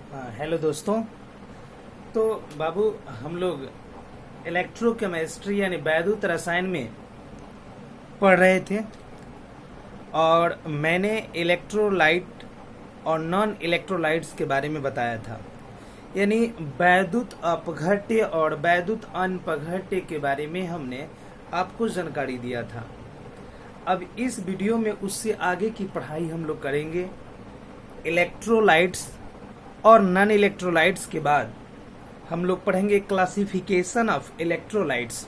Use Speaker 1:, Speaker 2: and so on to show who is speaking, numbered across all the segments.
Speaker 1: Hello दोस्तों। तो बाबू, हम लोग इलेक्ट्रोकेमिस्ट्री यानी वैद्युत रसायन में पढ़ रहे थे और मैंने इलेक्ट्रोलाइट और नॉन इलेक्ट्रोलाइट्स के बारे में बताया था, यानी वैद्युत अपघट्य और वैद्युत अनपघट्य के बारे में हमने आपको जानकारी दिया था। अब इस वीडियो में उससे आगे की पढ़ाई हम लोग करेंगे। इलेक्ट्रोलाइट्स और नॉन इलेक्ट्रोलाइट्स के बाद हम लोग पढ़ेंगे क्लासिफिकेशन ऑफ इलेक्ट्रोलाइट्स,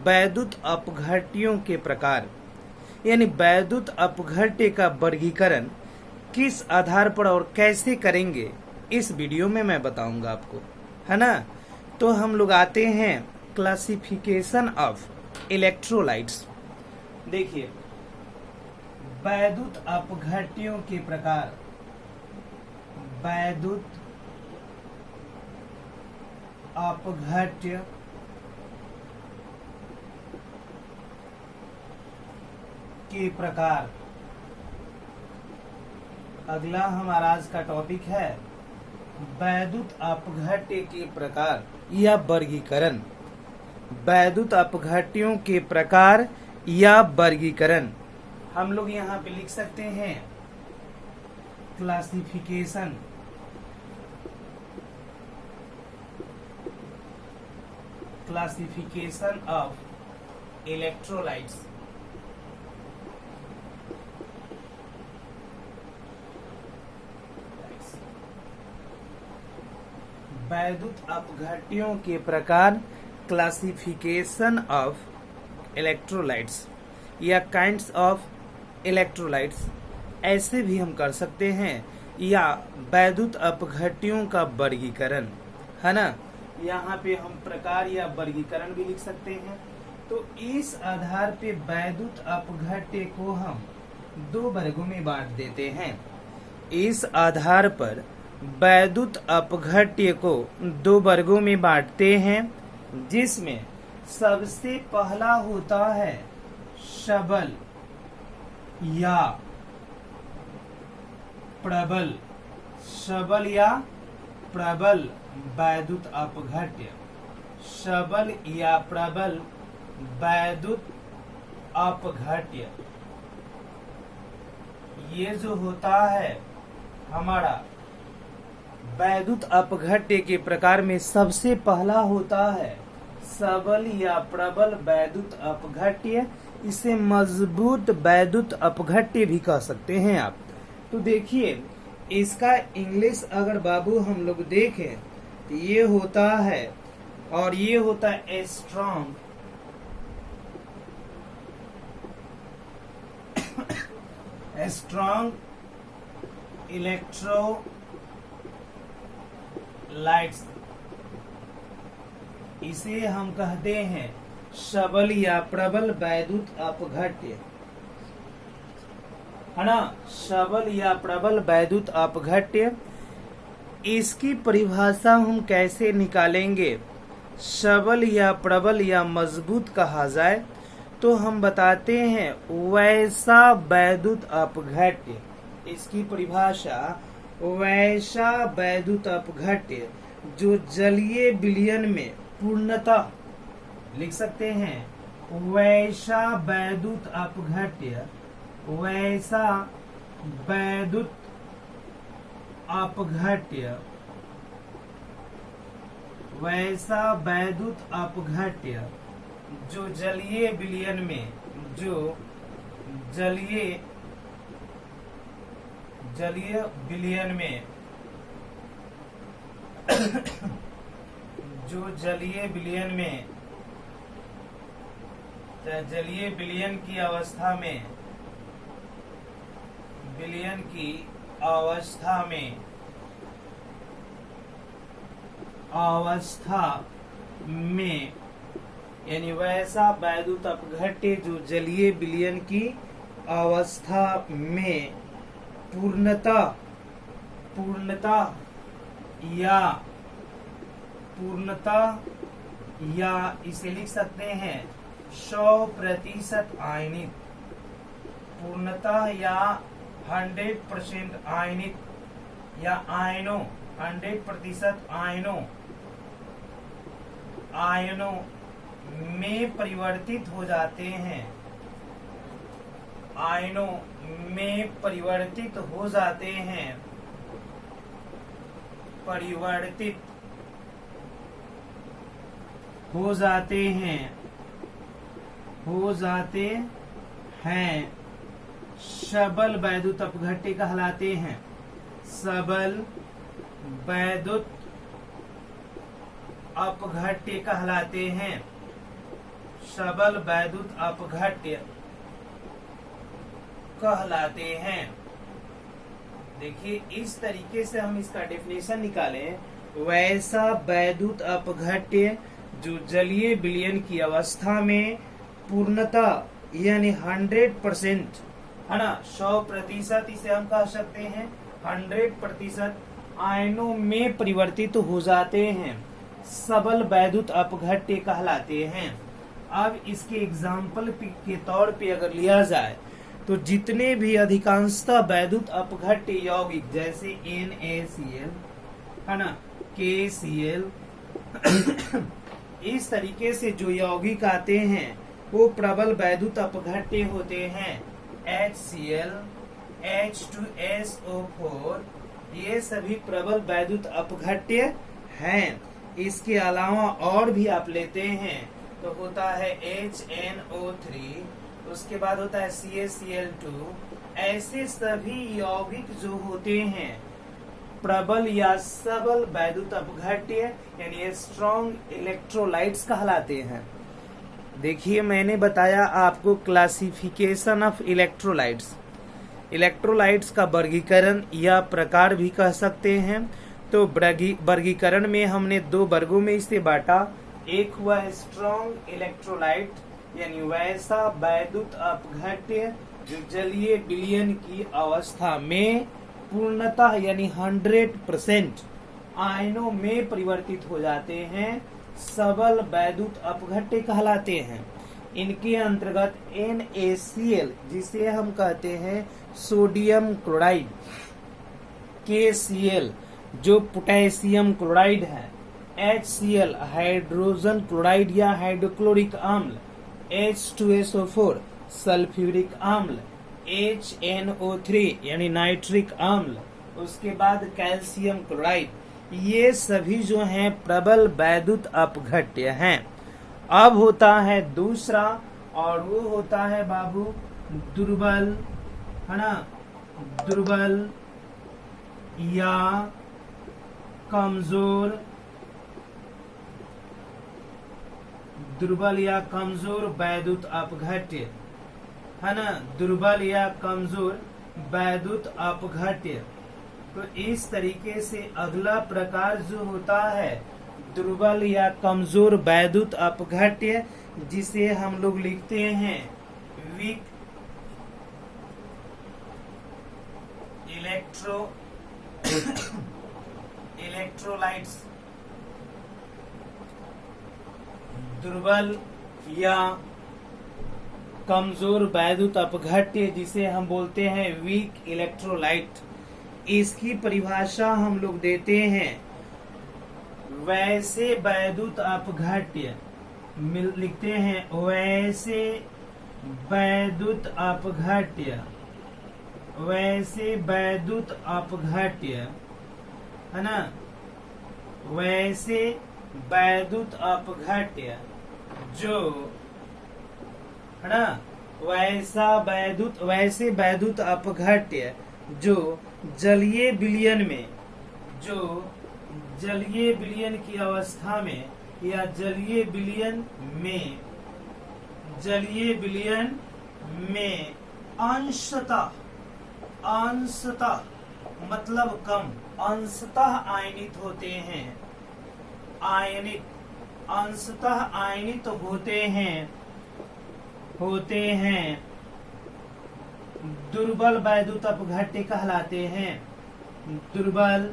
Speaker 1: वैद्युत अपघट्यों के प्रकार, यानी वैद्युत अपघट्य का वर्गीकरण किस आधार पर और कैसे करेंगे इस वीडियो में मैं बताऊंगा आपको, है ना। तो हम लोग आते हैं क्लासिफिकेशन ऑफ इलेक्ट्रोलाइट्स। देखिए, वैद्युत अपघट्यों के प्रकार, वैद्युत अपघट्य के प्रकार। अगला हमारा आज का टॉपिक है वैद्युत अपघट्य के प्रकार या वर्गीकरण। वैद्युत अपघट्यों के प्रकार या वर्गीकरण हम लोग यहाँ पे लिख सकते हैं क्लासिफिकेशन ऑफ इलेक्ट्रोलाइट्स। वैद्युत अपघट्यों के प्रकार, क्लासिफिकेशन ऑफ इलेक्ट्रोलाइट्स या काइंड्स ऑफ इलेक्ट्रोलाइट्स ऐसे भी हम कर सकते हैं, या वैद्युत अपघट्यों का वर्गीकरण, है ना। यहाँ पे हम प्रकार या वर्गीकरण भी लिख सकते हैं। तो इस आधार पे वैद्युत अपघट्य को हम दो वर्गों में बांट देते हैं। इस आधार पर वैद्युत अपघट्य को दो वर्गों में बांटते हैं, जिसमें सबसे पहला होता है सबल या प्रबल, सबल या प्रबल वैद्युत अपघट्य, सबल या प्रबल वैद्युत अपघट्य। ये जो होता है हमारा वैद्युत अपघट्य के प्रकार में सबसे पहला होता है सबल या प्रबल वैद्युत अपघट्य। इसे मजबूत वैद्युत अपघट्य भी कह सकते हैं आप। तो देखिए, इसका इंग्लिश अगर बाबू हम लोग देखें तो ये होता है, और ये होता है स्ट्रॉन्ग स्ट्रॉन्ग इलेक्ट्रोलाइट्स। इसे हम कहते हैं सबल या प्रबल वैद्युत अपघट्य, है ना। सबल या प्रबल वैद्युत अपघट्य, इसकी परिभाषा हम कैसे निकालेंगे, सबल या प्रबल या मजबूत कहा जाए तो हम बताते हैं वैसा वैद्युत अपघट्य। इसकी परिभाषा वैसा वैद्युत अपघट्य जो जलीय विलयन में पूर्णतः, लिख सकते हैं वैसा वैद्युत अपघट्य, वैसा वैद्युत अपघट्य, वैसा वैद्युत अपघट्य जो जलीय विलयन में, जो जलीय विलयन में जो जलीय विलयन में, जलीय विलयन की अवस्था में, विलयन की अवस्था में, यानी वैसा वैद्युत अपघट्य जो जलीय विलयन की अवस्था में पूर्णतः या इसे लिख सकते हैं 100% आयनित, पूर्णतः या 100% आयनित या आयनों 100% आयनों में परिवर्तित हो जाते हैं, आयनों में परिवर्तित हो जाते हैं, परिवर्तित हो जाते हैं, हो जाते हैं, सबल वैद्युत अपघट्य कहलाते हैं, सबल वैद्युत अपघट्य कहलाते हैं, सबल वैद्युत अपघट्य कहलाते हैं। देखिए इस तरीके से हम इसका डेफिनेशन निकालें, वैसा वैद्युत अपघट्य जो जलीय विलयन की अवस्था में पूर्णतः यानी 100% है ना, 100% इसे हम कह सकते हैं, 100% आयनों में परिवर्तित हो जाते हैं, सबल वैद्युत अपघट्य कहलाते हैं। अब इसके एग्जाम्पल के तौर पे अगर लिया जाए तो जितने भी अधिकांशतः वैद्युत अपघट्य यौगिक जैसे NaCl है ना, KCl इस तरीके से जो यौगिक आते हैं वो प्रबल वैद्युत अपघट्य होते हैं। HCl, H2SO4 ये सभी प्रबल वैद्युत अपघट्य हैं। इसके अलावा और भी आप लेते हैं तो होता है HNO3, उसके बाद होता है CaCl2। ऐसे सभी यौगिक जो होते हैं प्रबल या सबल वैद्युत अपघट्य यानी स्ट्रॉन्ग इलेक्ट्रोलाइट्स कहलाते हैं। देखिए मैंने बताया आपको क्लासिफिकेशन ऑफ इलेक्ट्रोलाइट्स, इलेक्ट्रोलाइट्स का वर्गीकरण या प्रकार भी कह सकते हैं। तो वर्गीकरण में हमने दो वर्गों में इसे बांटा, एक हुआ स्ट्रॉन्ग इलेक्ट्रोलाइट यानी वैसा वैद्युत अपघट्य जो जलीय विलयन की अवस्था में पूर्णतः यानी 100% आयनों में परिवर्तित हो जाते हैं, सबल वैद्युत अपघट्य कहलाते हैं। इनके अंतर्गत NaCl जिसे हम कहते हैं सोडियम क्लोराइड, KCl जो पोटेशियम क्लोराइड है, HCl हाइड्रोजन क्लोराइड या हाइड्रोक्लोरिक अम्ल, H2SO4 सल्फ्यूरिक अम्ल, HNO3 यानी नाइट्रिक अम्ल, उसके बाद कैल्शियम क्लोराइड, ये सभी जो हैं प्रबल वैद्युत अपघट्य हैं। अब होता है दूसरा और वो होता है बाबू दुर्बल, है ना, दुर्बल या कमजोर, दुर्बल या कमजोर वैद्युत अपघट्य, है ना, दुर्बल या कमजोर वैद्युत अपघट्य। तो इस तरीके से अगला प्रकार जो होता है दुर्बल या कमजोर वैद्युत अपघट्य, जिसे हम लोग लिखते हैं वीक इलेक्ट्रोलाइट्स, दुर्बल या कमजोर वैद्युत अपघट्य जिसे हम बोलते हैं वीक इलेक्ट्रोलाइट। इसकी परिभाषा हम लोग देते हैं वैसे वैद्युत अपघट्य, लिखते हैं वैसे वैद्युत अपघट्य, वैसे वैद्युत अपघट्य, है ना, वैसे वैद्युत अपघट्य जो, है ना, वैसे वैद्युत अपघट्य जो जलीय विलयन में, जो जलीय विलयन की अवस्था में या जलीय विलयन में अंशतः मतलब कम, अंशतः आयनित होते हैं, अंशतः आयनित होते हैं, दुर्बल वैद्युत अपघट्य कहलाते हैं, दुर्बल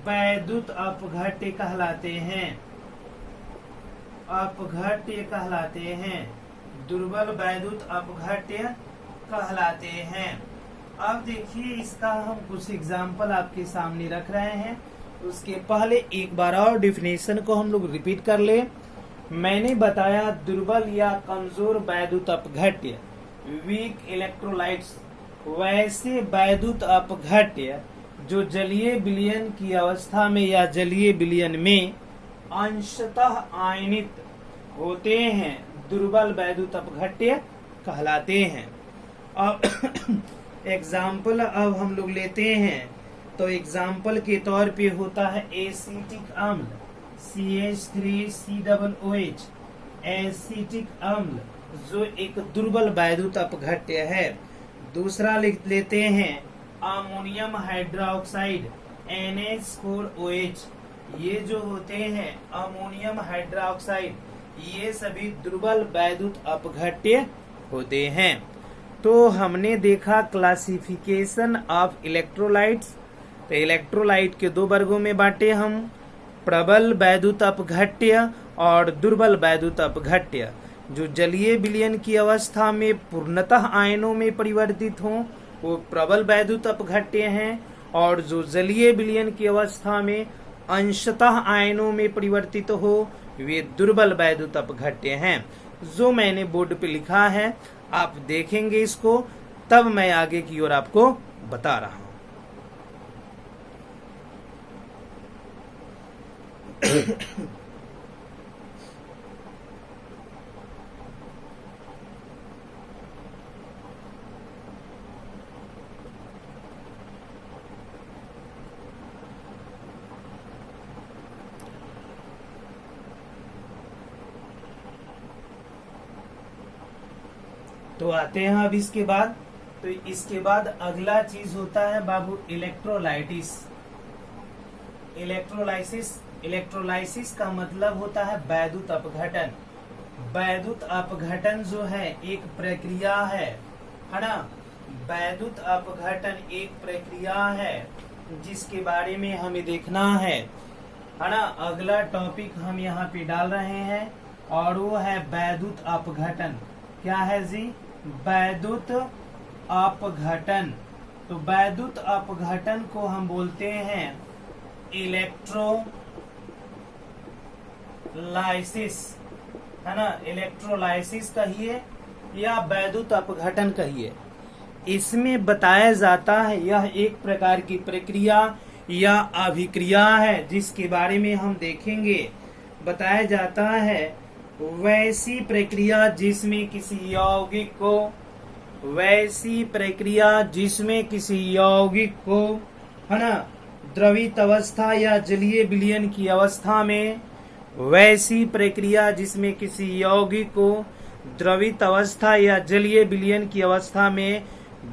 Speaker 1: वैद्युत अपघट्य कहलाते हैं, अपघट्य कहलाते हैं, दुर्बल वैद्युत अपघट्य कहलाते हैं। अब देखिए इसका हम कुछ एग्जाम्पल आपके सामने रख रहे हैं। उसके पहले एक बार और डिफिनेशन को हम लोग रिपीट कर ले। मैंने बताया दुर्बल या कमजोर वैद्युत अपघट्य वीक इलेक्ट्रोलाइट्स वैसे वैद्युत अपघट्य जो जलीय विलयन की अवस्था में या जलीय विलयन में अंशतः आयनित होते हैं दुर्बल वैद्युत अपघट्य कहलाते हैं। अब एग्जाम्पल अब हम लोग लेते हैं तो एग्जाम्पल के तौर पे होता है एसिटिक अम्ल CH3COOH एसिटिक अम्ल जो एक दुर्बल वैद्युत अपघट्य है। दूसरा लिख लेते हैं अमोनियम हाइड्रोक्साइड NH4OH ये जो होते हैं अमोनियम हाइड्रोक्साइड ये सभी दुर्बल वैद्युत अपघट्य होते हैं। तो हमने देखा क्लासिफिकेशन ऑफ इलेक्ट्रोलाइट्स। तो इलेक्ट्रोलाइट के दो वर्गों में बांटे हम, प्रबल वैद्युत अपघट्य और दुर्बल वैद्युत अपघट्य। जो जलीय विलयन की अवस्था में पूर्णतः आयनों में परिवर्तित हों वो प्रबल वैद्युत अपघट्य हैं, और जो जलीय विलयन की अवस्था में अंशतः आयनों में परिवर्तित हो वे दुर्बल वैद्युत अपघट्य हैं। जो मैंने बोर्ड पे लिखा है आप देखेंगे इसको, तब मैं आगे की ओर आपको बता रहा हूं। तो आते हैं अब इसके बाद। तो इसके बाद अगला चीज होता है बाबू इलेक्ट्रोलाइटिस। इलेक्ट्रोलाइसिस का मतलब होता है वैद्युत अपघटन। वैद्युत अपघटन जो है एक प्रक्रिया है ना। वैद्युत अपघटन एक प्रक्रिया है जिसके बारे में हमें देखना है ना। अगला टॉपिक हम यहाँ पे डाल रहे हैं और वो है वैद्युत अपघटन। क्या है जी? वैद्युत अपघटन। तो वैद्युत अपघटन को हम बोलते हैं इलेक्ट्रोलाइसिस, है ना। इलेक्ट्रोलाइसिस कहिए या वैद्युत अपघटन कहिए। इसमें बताया जाता है यह एक प्रकार की प्रक्रिया या अभिक्रिया है जिसके बारे में हम देखेंगे। बताया जाता है वैसी प्रक्रिया जिसमें किसी यौगिक को है ना द्रवित अवस्था या जलीय विलयन की अवस्था में, वैसी प्रक्रिया जिसमें किसी यौगिक को द्रवित अवस्था या जलीय विलयन की अवस्था में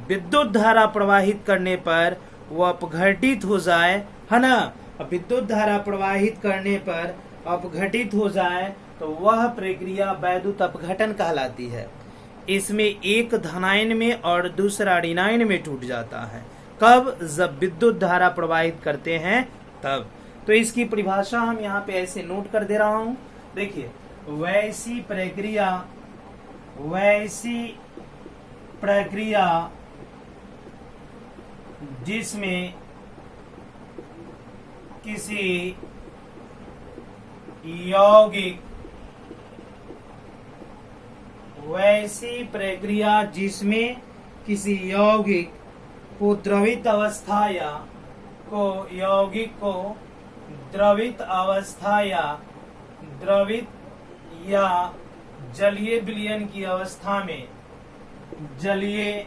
Speaker 1: विद्युत धारा प्रवाहित करने पर वो अपघटित हो जाए, है ना। विद्युत धारा प्रवाहित करने पर अपघटित हो जाए तो वह प्रक्रिया वैद्युत अपघटन कहलाती है। इसमें एक धनायन में और दूसरा ऋणायन में टूट जाता है। कब? जब विद्युत धारा प्रवाहित करते हैं तब। तो इसकी परिभाषा हम यहाँ पे ऐसे नोट कर दे रहा हूं। देखिए वैसी प्रक्रिया जिसमें किसी यौगिक को द्रवित अवस्था या द्रवित या जलीय विलयन की अवस्था में, जलीय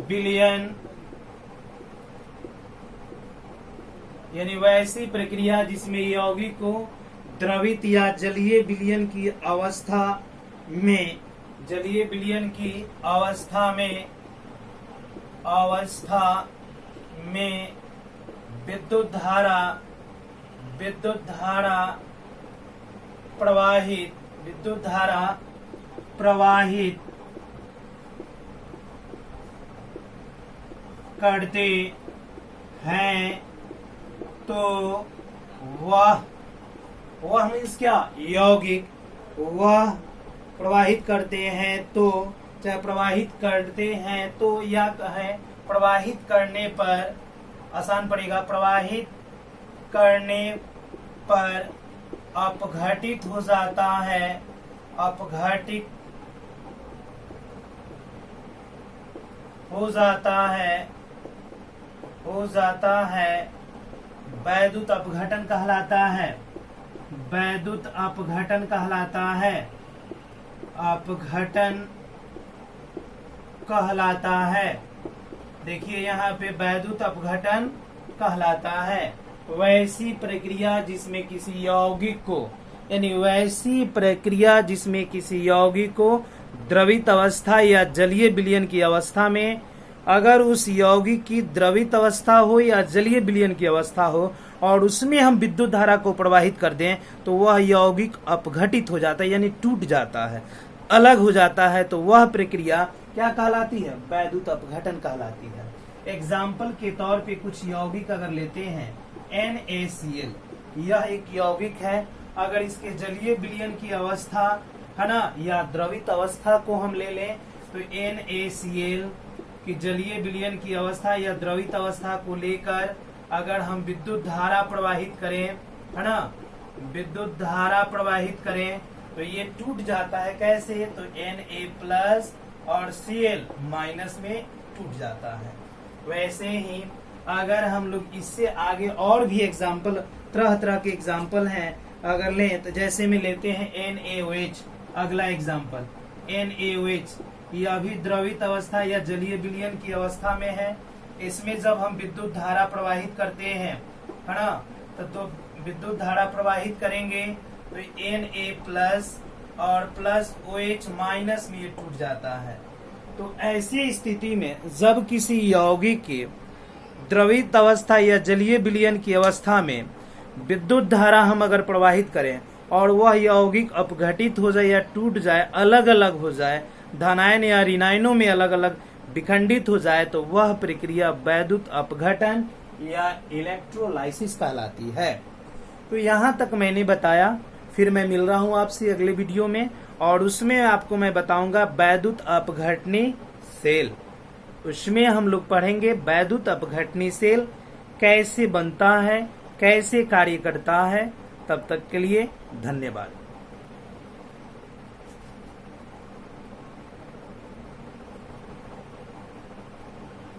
Speaker 1: विलयन यानी वैसी प्रक्रिया जिसमें यौगिक को द्रवित या जलीय विलयन की अवस्था में विद्युत धारा प्रवाहित करते हैं तो वह मीन्स क्या? यौगिक वह प्रवाहित करते हैं तो चाहे प्रवाहित करते हैं तो या है प्रवाहित करने पर आसान पड़ेगा, प्रवाहित करने पर अपघटित हो जाता है, अपघटित हो जाता है वैद्युत अपघटन कहलाता है, वैद्युत अपघटन कहलाता है, अपघटन कहलाता है। देखिए यहाँ पे वैद्युत अपघटन कहलाता है वैसी प्रक्रिया जिसमें किसी यौगिक को, यानी वैसी प्रक्रिया जिसमें किसी यौगिक को द्रवित अवस्था या जलीय विलयन की अवस्था में, अगर उस यौगिक की द्रवित अवस्था हो या जलीय विलयन की अवस्था हो और उसमें हम विद्युत धारा को प्रवाहित कर दें तो वह यौगिक अपघटित हो जाता है, यानी टूट जाता है, अलग हो जाता है। तो वह प्रक्रिया क्या कहलाती है? वैद्युत अपघटन कहलाती है। एग्जाम्पल के तौर पे कुछ यौगिक अगर लेते हैं, NaCl, यह एक यौगिक है। अगर इसके जलीय विलयन की अवस्था है ना या द्रवित अवस्था को हम ले लें तो NaCl की जलीय विलयन की अवस्था या द्रवित अवस्था को लेकर अगर हम विद्युत धारा प्रवाहित करें, है ना, विद्युत धारा प्रवाहित करें तो ये टूट जाता है। कैसे? तो Na+ और Cl- में टूट जाता है। वैसे ही अगर हम लोग इससे आगे और भी एग्जाम्पल, तरह तरह के एग्जाम्पल हैं अगर लें तो जैसे में लेते हैं NaOH। अगला एग्जाम्पल NaOH, यह भी द्रवित अवस्था या जलीय विलयन की अवस्था में है। इसमें जब हम विद्युत धारा प्रवाहित करते हैं, है ना, तो विद्युत धारा प्रवाहित करेंगे तो Na+ और OH- में ये टूट जाता है। तो ऐसी स्थिति में जब किसी यौगिक के द्रवित अवस्था या जलीय विलयन की अवस्था में विद्युत धारा हम अगर प्रवाहित करें और वह यौगिक अपघटित हो जाए या टूट जाए, अलग अलग हो जाए, धनायन या ऋणायनों में अलग अलग विखंडित हो जाए, तो वह प्रक्रिया वैद्युत अपघटन या इलेक्ट्रोलाइसिस कहलाती है। तो यहाँ तक मैंने बताया। फिर मैं मिल रहा हूँ आपसे अगले वीडियो में और उसमें आपको मैं बताऊंगा वैद्युत अपघटनी सेल। उसमें हम लोग पढ़ेंगे वैद्युत अपघटनी सेल कैसे बनता है, कैसे कार्य करता है। तब तक के लिए धन्यवाद।